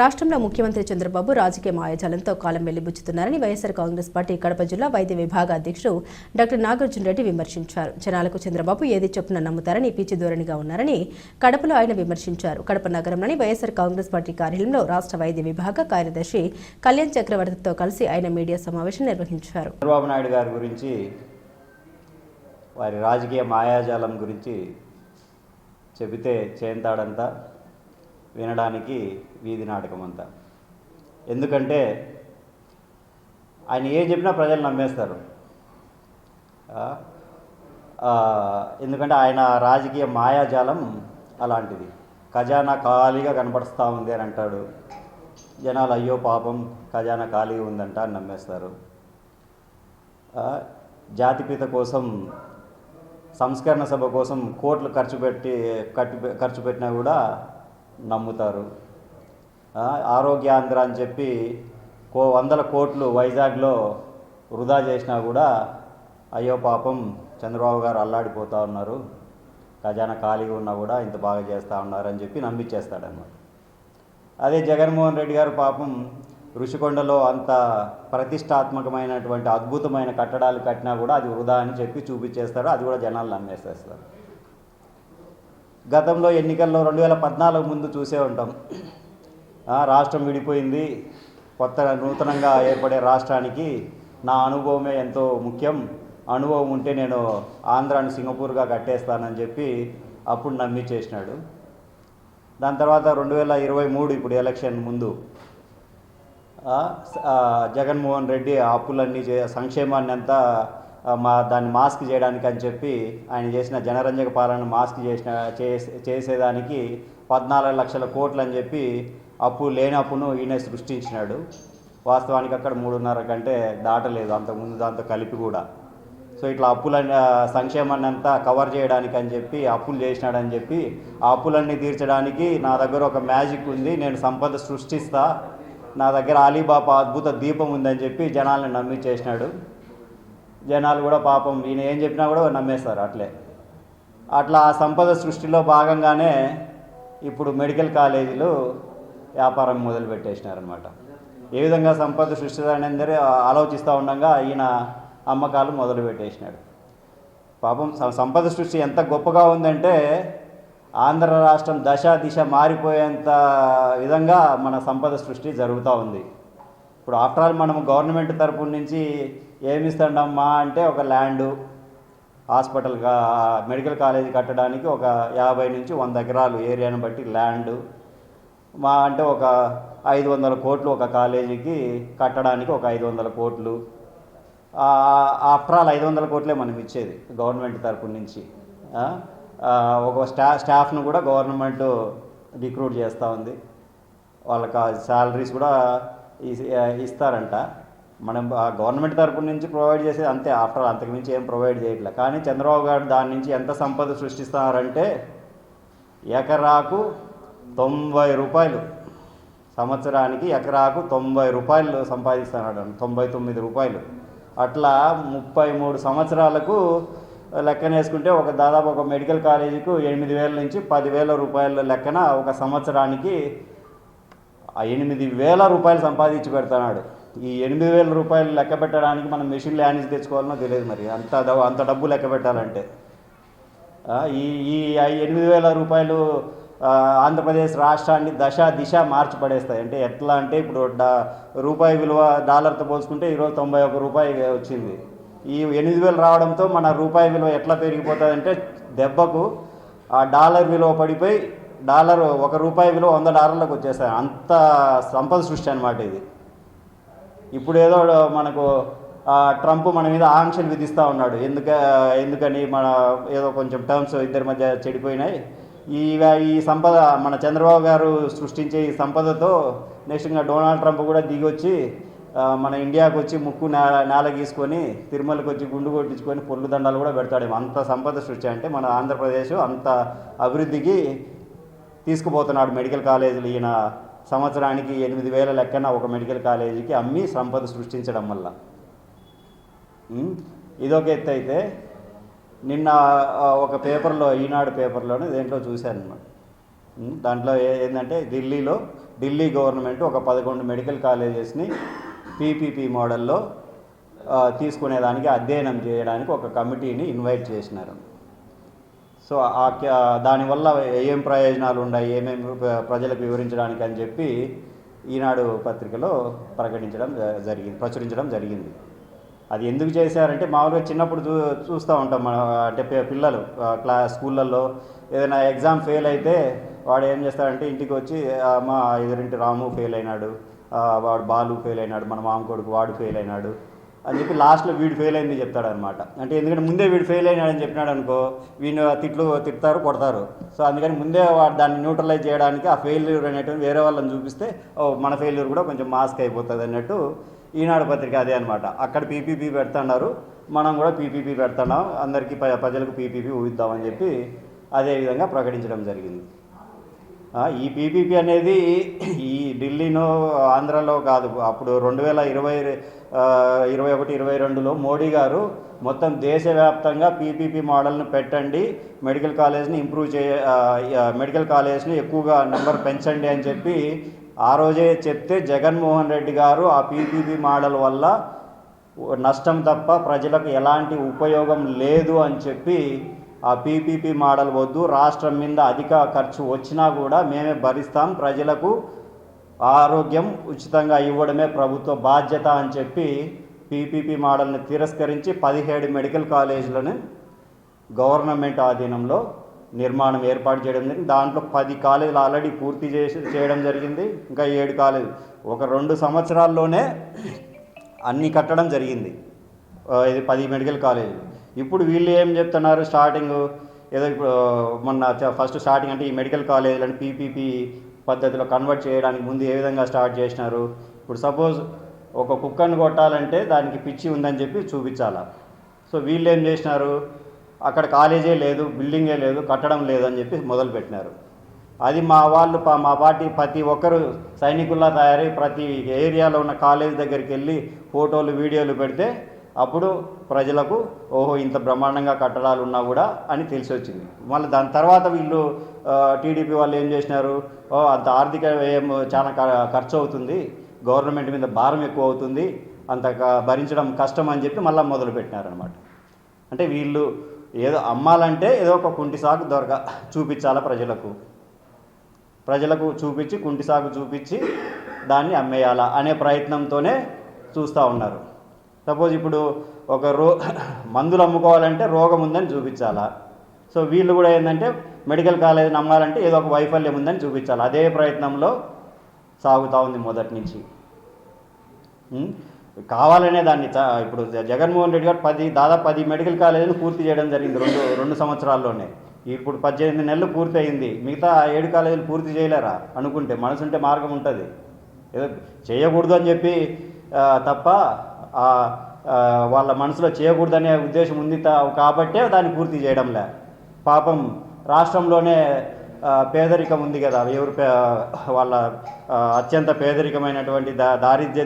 రాష్ట్రంలో ముఖ్యమంత్రి చంద్రబాబు రాజకీయ మాయాజాలంతో కాలం వెళ్లిబుచ్చుతున్నారని వైఎస్ఆర్ కాంగ్రెస్ పార్టీ కడప జిల్లా వైద్య విభాగ అధ్యక్షుడు డాక్టర్ నాగార్జున రెడ్డి విమర్శించారు. జనాలకు చంద్రబాబు ఏది చెప్పున నమ్ముతారని పిచ్చి ధోరణిగా ఉన్నారని కడపలో ఆయన విమర్శించారు. కడప నగరంలోని వైఎస్ఆర్ కాంగ్రెస్ పార్టీ కార్యాలయంలో రాష్ట్ర వైద్య విభాగ కార్యదర్శి కళ్యాణ్ చక్రవర్తితో కలిసి ఆయన మీడియా సమావేశం నిర్వహించారు. చంద్రబాబు నాయుడు గారి గురించి, వారి రాజకీయ మాయాజాలం గురించి చెబితే చేంతాడంతా, వినడానికి వీధి నాటకం అంతా. ఎందుకంటే ఆయన ఏం చెప్పినా ప్రజలు నమ్మేస్తారు. ఎందుకంటే ఆయన రాజకీయ మాయాజాలం అలాంటిది. ఖజానా ఖాళీగా కనపడుస్తూ ఉంది అని అంటాడు. జనాలు అయ్యో పాపం ఖజానా ఖాళీగా ఉందంట అని నమ్మేస్తారు. జాతిపిత కోసం, సంస్కరణ సభ కోసం కోట్లు ఖర్చు పెట్టినా కూడా నమ్ముతారు. ఆరోగ్యాంధ్ర అని చెప్పి 100 కోట్లు వైజాగ్లో వృధా చేసినా కూడా అయ్యో పాపం చంద్రబాబు గారు అల్లాడిపోతూ ఉన్నారు, ఖజానా ఖాళీగా ఉన్నా కూడా ఇంత బాగా చేస్తూ ఉన్నారని చెప్పి నమ్మించేస్తాడన్నమాట. అదే జగన్మోహన్ రెడ్డి గారు పాపం ఋషికొండలో అంత ప్రతిష్టాత్మకమైనటువంటి అద్భుతమైన కట్టడాలు కట్టినా కూడా అది వృధా అని చెప్పి చూపించేస్తారు. అది కూడా జనాలు నమ్మేసేస్తారు. గతంలో ఎన్నికల్లో 2014 ముందు చూసే ఉంటాం. రాష్ట్రం విడిపోయింది, నూతనంగా ఏర్పడే రాష్ట్రానికి నా అనుభవమే ఎంతో ముఖ్యం, అనుభవం ఉంటే నేను ఆంధ్రాని సింగపూర్గా కట్టేస్తానని చెప్పి అప్పుడు నమ్మించేసినాడు. దాని తర్వాత 2023 ఇప్పుడు ఎలక్షన్ ముందు జగన్మోహన్ రెడ్డి అప్పులన్నీ సంక్షేమాన్ని అంతా దాన్ని మాస్క్ చేయడానికి అని చెప్పి ఆయన చేసిన జనరంజక పాలన మాస్క్ చేసేదానికి 14 లక్షల కోట్లు అని చెప్పి అప్పు లేని అప్పును ఈయన సృష్టించినాడు. వాస్తవానికి అక్కడ 3.5 కంటే దాటలేదు అంతకుముందు దాంతో కలిపి కూడా. సో ఇట్లా సంక్షేమాన్ని అంతా కవర్ చేయడానికి అని చెప్పి అప్పులు చేసినాడని చెప్పి ఆ అప్పులన్నీ తీర్చడానికి నా దగ్గర ఒక మ్యాజిక్ ఉంది, నేను సంపద సృష్టిస్తా, నా దగ్గర అలీబాబా అద్భుత దీపం ఉందని చెప్పి జనాల్ని నమ్మించేసినాడు. జనాలు కూడా పాపం ఈయన ఏం చెప్పినా కూడా నమ్మేస్తారు. అట్లా ఆ సంపద సృష్టిలో భాగంగానే ఇప్పుడు మెడికల్ కాలేజీలు వ్యాపారం మొదలుపెట్టేసినారనమాట. ఏ విధంగా సంపద సృష్టిస్తారనేది ఆలోచిస్తూ ఉండగా ఈయన అమ్మకాలు మొదలుపెట్టేసినాడు. పాపం సంపద సృష్టి ఎంత గొప్పగా ఉందంటే ఆంధ్ర రాష్ట్రం దిశ మారిపోయేంత విధంగా మన సంపద సృష్టి జరుగుతూ ఉంది. ఇప్పుడు ఆఫ్టర్ ఆల్ మనం గవర్నమెంట్ తరపు నుంచి ఏమిస్తాడమ్మా అంటే ఒక ల్యాండు, హాస్పిటల్గా మెడికల్ కాలేజీ కట్టడానికి ఒక 50 నుంచి 100 ఎకరాలు ఏరియాను బట్టి ల్యాండు, మా అంటే ఒక 500 కోట్లు ఒక కాలేజీకి కట్టడానికి ఒక 500 కోట్లు. ఆఫ్టర్ ఆల్ 500 కోట్లే మనం ఇచ్చేది గవర్నమెంట్ తరపు నుంచి. ఒక స్టాఫ్ను కూడా గవర్నమెంట్ రిక్రూట్ చేస్తూ ఉంది, వాళ్ళకి శాలరీస్ కూడా ఇస్తారంట. మనం గవర్నమెంట్ తరపు నుంచి ప్రొవైడ్ చేసేది అంతే, ఆఫ్టర్ అంతకుమించి ఏం ప్రొవైడ్ చేయట్లేదు. కానీ చంద్రబాబు గారు దాని నుంచి ఎంత సంపద సృష్టిస్తున్నారంటే ఎకరాకు 90 రూపాయలు, సంవత్సరానికి ఎకరాకు 90 రూపాయలు సంపాదిస్తున్నాడు, 99 రూపాయలు. అట్లా 33 సంవత్సరాలకు లెక్కన వేసుకుంటే దాదాపు ఒక మెడికల్ కాలేజీకు 8,000 నుంచి 10,000 రూపాయల లెక్కన ఒక సంవత్సరానికి 8,000 రూపాయలు సంపాదించి పెడుతున్నాడు. ఈ 8,000 రూపాయలు లెక్క పెట్టడానికి మనం మెషిన్లు యానిసి తెచ్చుకోవాలనో తెలియదు మరి, అంత డబ్బు లెక్క పెట్టాలంటే. ఈ 8,000 రూపాయలు ఆంధ్రప్రదేశ్ రాష్ట్రాన్ని దిశ మార్చి పడేస్తాయి. అంటే ఎట్లా అంటే ఇప్పుడు రూపాయి విలువ డాలర్తో పోల్చుకుంటే ఈరోజు 91 రూపాయి వచ్చింది. ఈ 8,000 రావడంతో మన రూపాయి విలువ ఎట్లా పెరిగిపోతుంది అంటే దెబ్బకు ఆ డాలర్ విలువ పడిపోయి $1 విలువ $100 వచ్చేస్తాయి. అంత సంపద సృష్టి అనమాట ఇది. ఇప్పుడు ఏదో మనకు ట్రంప్ మన మీద ఆంక్షలు విధిస్తూ ఉన్నాడు. ఎందుకని మన ఏదో కొంచెం టర్మ్స్ ఇద్దరి మధ్య చెడిపోయినాయి. ఈ సంపద మన చంద్రబాబు గారు సృష్టించే ఈ సంపదతో నెక్స్ట్ ఇంకా డొనాల్డ్ ట్రంప్ కూడా దిగొచ్చి మన ఇండియాకు వచ్చి ముక్కు నేల గీసుకొని తిరుమలకి వచ్చి గుండు కొట్టించుకొని పొర్లు దండాలు కూడా పెడతాడేమో. అంత సంపద సృష్టి అంటే మన ఆంధ్రప్రదేశ్ అంత అభివృద్ధికి తీసుకుపోతున్నాడు మెడికల్ కాలేజీలు. ఈయన సంవత్సరానికి 8,000 లెక్కన ఒక మెడికల్ కాలేజీకి అమ్మి సంపద సృష్టించడం వల్ల. ఇదొక ఎత్తు అయితే, నిన్న ఒక పేపర్లో, ఈనాడు పేపర్లోనే దేంట్లో చూశాను అన్నమాట. దాంట్లో ఏంటంటే ఢిల్లీలో ఢిల్లీ గవర్నమెంట్ ఒక 11 మెడికల్ కాలేజెస్ని పీపీపీ మోడల్లో తీసుకునేదానికి అధ్యయనం చేయడానికి ఒక కమిటీని ఇన్వైట్ చేసినారు. సో దానివల్ల ఏం ప్రయోజనాలు ఉన్నాయి, ఏమేమి ప్రజలకు వివరించడానికి అని చెప్పి ఈనాడు పత్రికలో ప్రచురించడం జరిగింది. అది ఎందుకు చేశారంటే మామూలుగా చిన్నప్పుడు చూస్తూ ఉంటాం మనం, అంటే పిల్లలు స్కూళ్ళల్లో ఏదైనా ఎగ్జామ్ ఫెయిల్ అయితే వాడు ఏం చేస్తాడంటే ఇంటికి వచ్చి మా ఎదురింటి రాము ఫెయిల్ అయినాడు, వాడు బాలు ఫెయిల్ అయినాడు, మన మామ కొడుకు వాడు ఫెయిల్ అయినాడు అని చెప్పి లాస్ట్లో వీడు ఫెయిల్ అయింది చెప్తాడనమాట. అంటే ఎందుకంటే ముందే వీడు ఫెయిల్ అయినాడని చెప్పినాడు అనుకో, వీడిని తిడతారు, కొడతారు. సో అందుకని ముందే వాడు దాన్ని న్యూట్రలైజ్ చేయడానికి ఆ ఫెయిల్యూర్ అనేటువంటి వేరే వాళ్ళని చూపిస్తే మన ఫెయిల్యూర్ కూడా కొంచెం మాస్క్ అయిపోతుంది అన్నట్టు ఈనాడు పత్రిక అదే అనమాట. అక్కడ పీపీపీ పెడుతున్నారు, మనం కూడా పీపీపీ పెడుతున్నాం, అందరికీ ప్రజలకు పీపీపీ ఊహిద్దామని చెప్పి అదేవిధంగా ప్రకటించడం జరిగింది. ఈ పీపీపీ అనేది ఈ ఢిల్లీలో ఆంధ్రాలో కాదు, అప్పుడు 2021-22లో మోడీ గారు మొత్తం దేశవ్యాప్తంగా పీపీపీ మోడల్ని పెట్టండి, మెడికల్ కాలేజ్ని మెడికల్ కాలేజ్ని ఎక్కువగా నెంబర్ పెంచండి అని చెప్పి ఆ రోజే చెప్తే జగన్మోహన్ రెడ్డి గారు ఆ పీపీపీ మోడల్ వల్ల నష్టం తప్ప ప్రజలకు ఎలాంటి ఉపయోగం లేదు అని చెప్పి ఆ పీపీపీ మోడల్ వద్దు, రాష్ట్రం మీద అధిక ఖర్చు వచ్చినా కూడా మేమే భరిస్తాం, ప్రజలకు ఆరోగ్యం ఉచితంగా ఇవ్వడమే ప్రభుత్వ బాధ్యత అని చెప్పి పీపీపీ మోడల్ని తిరస్కరించి 17 మెడికల్ కాలేజీలను గవర్నమెంట్ ఆధీనంలో నిర్మాణం ఏర్పాటు చేయడం జరిగింది. దాంట్లో 10 కాలేజీలు ఆల్రెడీ పూర్తి చేయడం జరిగింది. ఇంకా 7 కాలేజీలు ఒక 2 సంవత్సరాల్లోనే అన్నీ కట్టడం జరిగింది. ఇది 10 మెడికల్ కాలేజీలు. ఇప్పుడు వీళ్ళు ఏం చెప్తున్నారు, స్టార్టింగ్ ఏదో ఇప్పుడు మొన్న ఫస్ట్ స్టార్టింగ్ అంటే ఈ మెడికల్ కాలేజీలను పీపీపీ పద్ధతిలో కన్వర్ట్ చేయడానికి ముందు ఏ విధంగా స్టార్ట్ చేసినారు. ఇప్పుడు సపోజ్ ఒక కుక్కను కొట్టాలంటే దానికి పిచ్చి ఉందని చెప్పి చూపించాలా. సో వీళ్ళు ఏం చేసినారు, అక్కడ కాలేజే లేదు, బిల్డింగే లేదు, కట్టడం లేదు అని చెప్పి మొదలుపెట్టినారు. అది మా పార్టీ ప్రతి ఒక్కరు సైనికుల్లా తయారై ప్రతి ఏరియాలో ఉన్న కాలేజ్ దగ్గరికి వెళ్ళి ఫోటోలు వీడియోలు పెడితే అప్పుడు ప్రజలకు ఓహో ఇంత బ్రహ్మాండంగా కట్టడాలు ఉన్నా కూడా అని తెలిసి వచ్చింది. మళ్ళీ దాని తర్వాత వీళ్ళు టీడీపీ వాళ్ళు ఏం చేసినారు, అంత ఆర్థిక వ్యయం చాలా ఖర్చు అవుతుంది, గవర్నమెంట్ మీద భారం ఎక్కువ అవుతుంది, అంత భరించడం కష్టం అని చెప్పి మళ్ళీ మొదలుపెట్టినారనమాట. అంటే వీళ్ళు ఏదో అమ్మాలంటే ఏదో ఒక కుంటి సాగు చూపించాలా ప్రజలకు చూపించి కుంటి సాగు చూపించి దాన్ని అమ్మేయాలా అనే ప్రయత్నంతోనే చూస్తూ ఉన్నారు. సపోజ్ ఇప్పుడు ఒక మందులు అమ్ముకోవాలంటే రోగం ఉందని చూపించాలా. సో వీళ్ళు కూడా ఏంటంటే మెడికల్ కాలేజీని అమ్మాలంటే ఏదో ఒక వైఫల్యం ఉందని చూపించాలి. అదే ప్రయత్నంలో సాగుతూ ఉంది మొదటి నుంచి. కావాలనే దాన్ని ఇప్పుడు జగన్మోహన్ రెడ్డి గారు దాదాపు 10 మెడికల్ కాలేజీలు పూర్తి చేయడం జరిగింది రెండు సంవత్సరాల్లోనే. ఇప్పుడు 18 నెలలు పూర్తి అయింది, మిగతా 7 కాలేజీలు పూర్తి చేయలేరా అనుకుంటే? మనసుంటే మార్గం ఉంటుంది. ఏదో చేయకూడదు అని చెప్పి తప్ప వాళ్ళ మనసులో చేయకూడదనే ఉద్దేశం ఉంది కాబట్టే దాన్ని పూర్తి చేయడంలే. పాపం రాష్ట్రంలోనే పేదరికం ఉంది కదా, వాళ్ళ అత్యంత పేదరికమైనటువంటి దారిద్ర్య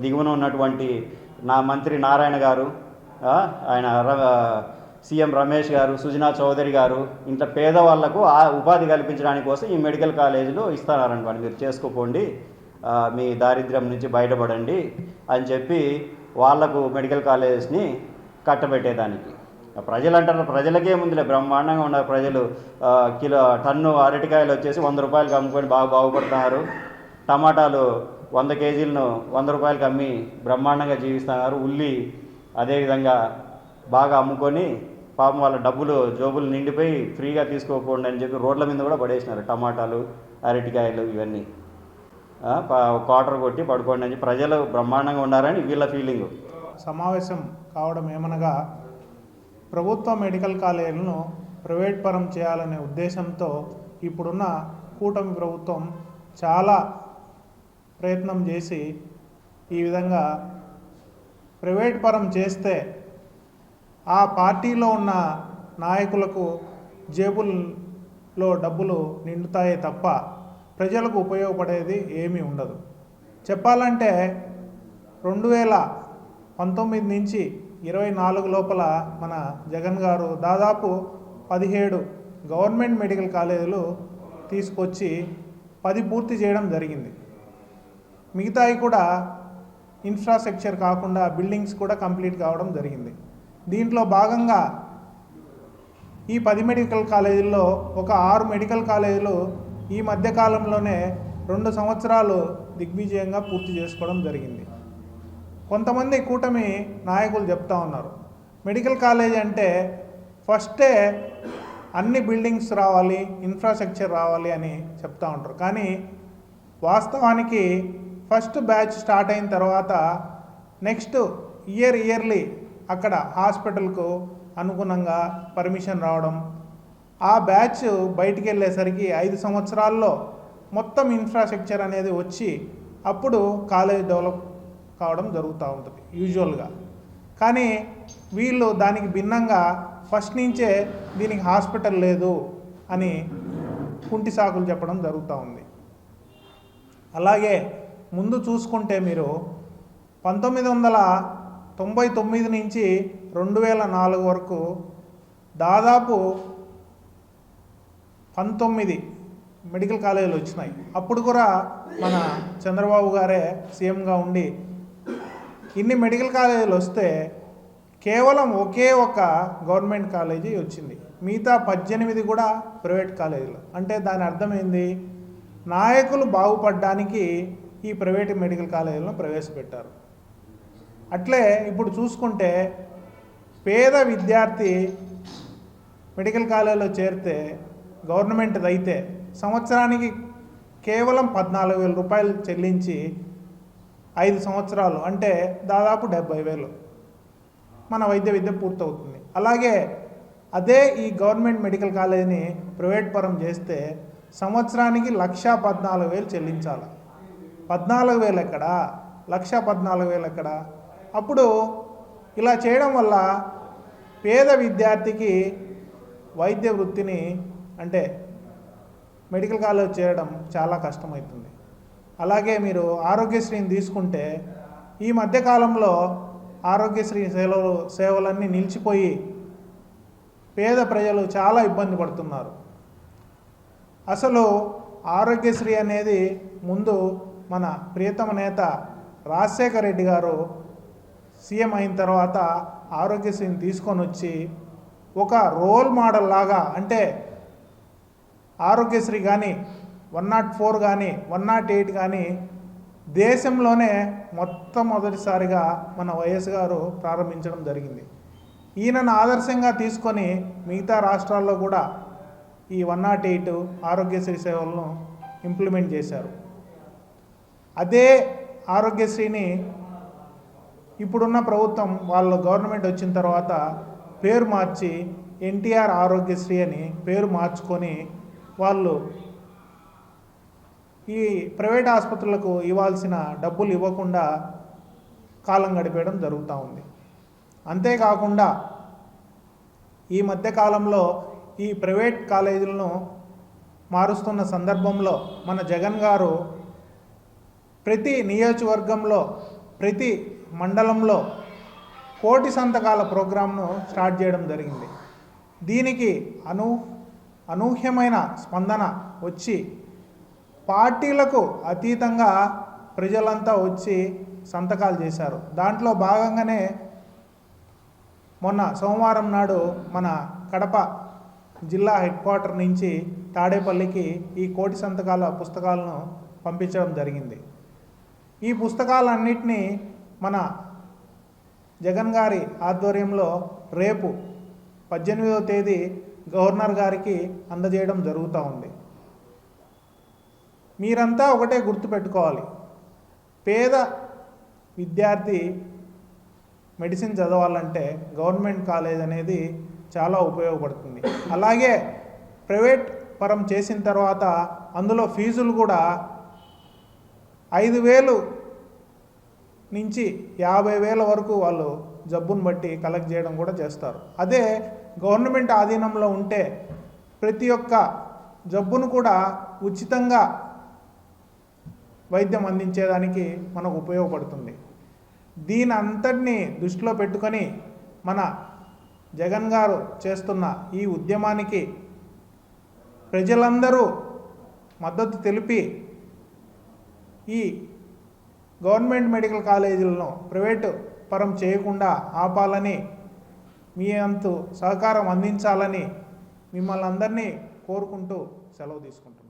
దిగువన ఉన్నటువంటి మంత్రి నారాయణ గారు, ఆయన సీఎం రమేష్ గారు, సుజనా చౌదరి గారు, ఇంత పేదవాళ్లకు ఉపాధి కల్పించడానికి కోసం ఈ మెడికల్ కాలేజీలు ఇస్తున్నారనుకోండి, మీరు చేసుకోపోండి, మీ దారిద్ర్యం నుంచి బయటపడండి అని చెప్పి వాళ్లకు మెడికల్ కాలేజెస్ని కట్టబెట్టేదానికి. ప్రజలు అంటారు, ప్రజలకే ముందులే బ్రహ్మాండంగా ఉన్నారు ప్రజలు. టన్ను అరటికాయలు వచ్చేసి 100 రూపాయలకి అమ్ముకొని బాగుపడుతున్నారు. టమాటాలు 100 కేజీలను 100 రూపాయలకి అమ్మి బ్రహ్మాండంగా జీవిస్తున్నారు. ఉల్లి అదేవిధంగా బాగా అమ్ముకొని పాపం వాళ్ళ జోబులు నిండిపోయి ఫ్రీగా తీసుకోకపోండి అని చెప్పి రోడ్ల మీద కూడా పడేసినారు టమాటాలు, అరటికాయలు ఇవన్నీ. క్వార్టర్ కొట్టి పడుకోండి అని ప్రజలు బ్రహ్మాండంగా ఉన్నారని వీళ్ళ ఫీలింగు. సమావేశం కావడం ఏమనగా ప్రభుత్వ మెడికల్ కాలేజీలను ప్రైవేట్ పరం చేయాలనే ఉద్దేశంతో ఇప్పుడున్న కూటమి ప్రభుత్వం చాలా ప్రయత్నం చేసి ఈ విధంగా ప్రైవేట్ పరం చేస్తే ఆ పార్టీలో ఉన్న నాయకులకు జేబుల్లో డబ్బులు నిండుతాయే తప్ప ప్రజలకు ఉపయోగపడేది ఏమీ ఉండదు. చెప్పాలంటే 2019 నుంచి 24 లోపల మన జగన్ గారు దాదాపు 17 గవర్నమెంట్ మెడికల్ కాలేజీలు తీసుకొచ్చి 10 పూర్తి చేయడం జరిగింది. మిగతాయి కూడా ఇన్ఫ్రాస్ట్రక్చర్ కాకుండా బిల్డింగ్స్ కూడా కంప్లీట్ కావడం జరిగింది. దీంట్లో భాగంగా ఈ 10 మెడికల్ కాలేజీల్లో ఒక 6 మెడికల్ కాలేజీలు ఈ మధ్యకాలంలోనే 2 సంవత్సరాలు దిగ్విజయంగా పూర్తి చేసుకోవడం జరిగింది. కొంతమంది కూటమి నాయకులు చెప్తా ఉన్నారు, మెడికల్ కాలేజ్ అంటే ఫస్టే అన్ని బిల్డింగ్స్ రావాలి, ఇన్ఫ్రాస్ట్రక్చర్ రావాలి అని చెప్తా ఉంటారు. కానీ వాస్తవానికి ఫస్ట్ బ్యాచ్ స్టార్ట్ అయిన తర్వాత నెక్స్ట్ ఇయర్లీ అక్కడ హాస్పిటల్కు అనుగుణంగా పర్మిషన్ రావడం, ఆ బ్యాచ్ బయటికి వెళ్ళేసరికి 5 సంవత్సరాల్లో మొత్తం ఇన్ఫ్రాస్ట్రక్చర్ అనేది వచ్చి అప్పుడు కాలేజ్ డెవలప్ కావడం జరుగుతూ ఉంటుంది యూజువల్గా. కానీ వీళ్ళు దానికి భిన్నంగా ఫస్ట్ నుంచే దీనికి హాస్పిటల్ లేదు అని కుంటి సాకులు చెప్పడం జరుగుతూ ఉంది. అలాగే ముందు చూసుకుంటే మీరు 1999 నుంచి 2004 వరకు దాదాపు 19 మెడికల్ కాలేజీలు వచ్చినాయి. అప్పుడు కూడా మన చంద్రబాబు గారే సీఎంగా ఉండి ఇన్ని మెడికల్ కాలేజీలు వస్తే కేవలం ఒకే ఒక గవర్నమెంట్ కాలేజీ వచ్చింది, మిగతా 18 కూడా ప్రైవేట్ కాలేజీలు. అంటే దాని అర్థం ఏంది? నాయకులు బాగుపడడానికి ఈ ప్రైవేట్ మెడికల్ కాలేజీలను ప్రవేశపెట్టారు. అట్లే ఇప్పుడు చూసుకుంటే పేద విద్యార్థి మెడికల్ కాలేజీలో చేరితే గవర్నమెంట్ది అయితే సంవత్సరానికి కేవలం 14,000 రూపాయలు చెల్లించి 5 సంవత్సరాలు అంటే దాదాపు 70,000 మన వైద్య విద్య పూర్తవుతుంది. అలాగే అదే ఈ గవర్నమెంట్ మెడికల్ కాలేజీని ప్రైవేట్ పరం చేస్తే సంవత్సరానికి 1,14,000 చెల్లించాలి. 14,000 ఎక్కడ, 1,14,000 ఎక్కడ? అప్పుడు ఇలా చేయడం వల్ల పేద విద్యార్థికి వైద్య వృత్తిని అంటే మెడికల్ కాలేజ్ చేయడం చాలా కష్టమవుతుంది. అలాగే మీరు ఆరోగ్యశ్రీని తీసుకుంటే ఈ మధ్యకాలంలో ఆరోగ్యశ్రీ సేవలన్నీ నిలిచిపోయి పేద ప్రజలు చాలా ఇబ్బంది పడుతున్నారు. అసలు ఆరోగ్యశ్రీ అనేది ముందు మన ప్రియతమ నేత రాజశేఖర రెడ్డి గారు సీఎం అయిన తర్వాత ఆరోగ్యశ్రీని తీసుకొని వచ్చి ఒక రోల్ మోడల్ లాగా, అంటే ఆరోగ్యశ్రీ కానీ 104 కానీ 108 కానీ దేశంలోనే మొట్టమొదటిసారిగా మన వైఎస్ గారు ప్రారంభించడం జరిగింది. ఈయనను ఆదర్శంగా తీసుకొని మిగతా రాష్ట్రాల్లో కూడా ఈ 108 ఆరోగ్యశ్రీ సేవలను ఇంప్లిమెంట్ చేశారు. అదే ఆరోగ్యశ్రీని ఇప్పుడున్న ప్రభుత్వం వాళ్ళ గవర్నమెంట్ వచ్చిన తర్వాత పేరు మార్చి ఎన్టీఆర్ ఆరోగ్యశ్రీ అని పేరు మార్చుకొని వాళ్ళు ఈ ప్రైవేట్ ఆసుపత్రులకు ఇవ్వాల్సిన డబ్బులు ఇవ్వకుండా కాలం గడిపేయడం జరుగుతూ ఉంది. అంతేకాకుండా ఈ మధ్యకాలంలో ఈ ప్రైవేట్ కాలేజీలను మారుస్తున్న సందర్భంలో మన జగన్ గారు ప్రతి నియోజకవర్గంలో ప్రతి మండలంలో 1,000,000 సంతకాల ప్రోగ్రాంను స్టార్ట్ చేయడం జరిగింది. దీనికి అనూహ్యమైన స్పందన వచ్చి పార్టీలకు అతీతంగా ప్రజలంతా వచ్చి సంతకాలు చేశారు. దాంట్లో భాగంగానే మొన్న సోమవారం నాడు మన కడప జిల్లా హెడ్ క్వార్టర్ నుంచి తాడేపల్లికి ఈ 1,00,000 సంతకాల పుస్తకాలను పంపించడం జరిగింది. ఈ పుస్తకాలన్నింటినీ మన జగన్ గారి ఆధ్వర్యంలో రేపు 18వ తేదీ గవర్నర్ గారికి అందజేయడం జరుగుతూ ఉంది. మీరంతా ఒకటే గుర్తుపెట్టుకోవాలి, పేద విద్యార్థి మెడిసిన్ చదవాలంటే గవర్నమెంట్ కాలేజ్ అనేది చాలా ఉపయోగపడుతుంది. అలాగే ప్రైవేట్ పరం చేసిన తర్వాత అందులో ఫీజులు కూడా 5,000 నుంచి 50,000 వరకు వాళ్ళు జబ్బును బట్టి కలెక్ట్ చేయడం కూడా చేస్తారు. అదే గవర్నమెంట్ ఆధీనంలో ఉంటే ప్రతి ఒక్క జబ్బును కూడా ఉచితంగా వైద్యం అందించేదానికి మనకు ఉపయోగపడుతుంది. దీని అంతటినీ దృష్టిలో పెట్టుకొని మన జగన్ గారు చేస్తున్న ఈ ఉద్యమానికి ప్రజలందరూ మద్దతు తెలిపి ఈ గవర్నమెంట్ మెడికల్ కాలేజీలను ప్రైవేటు పరం చేయకుండా ఆపాలని మీ అంతు సహకారం అందించాలని మిమ్మల్ని అందరినీ కోరుకుంటూ సెలవు తీసుకుంటున్నాను.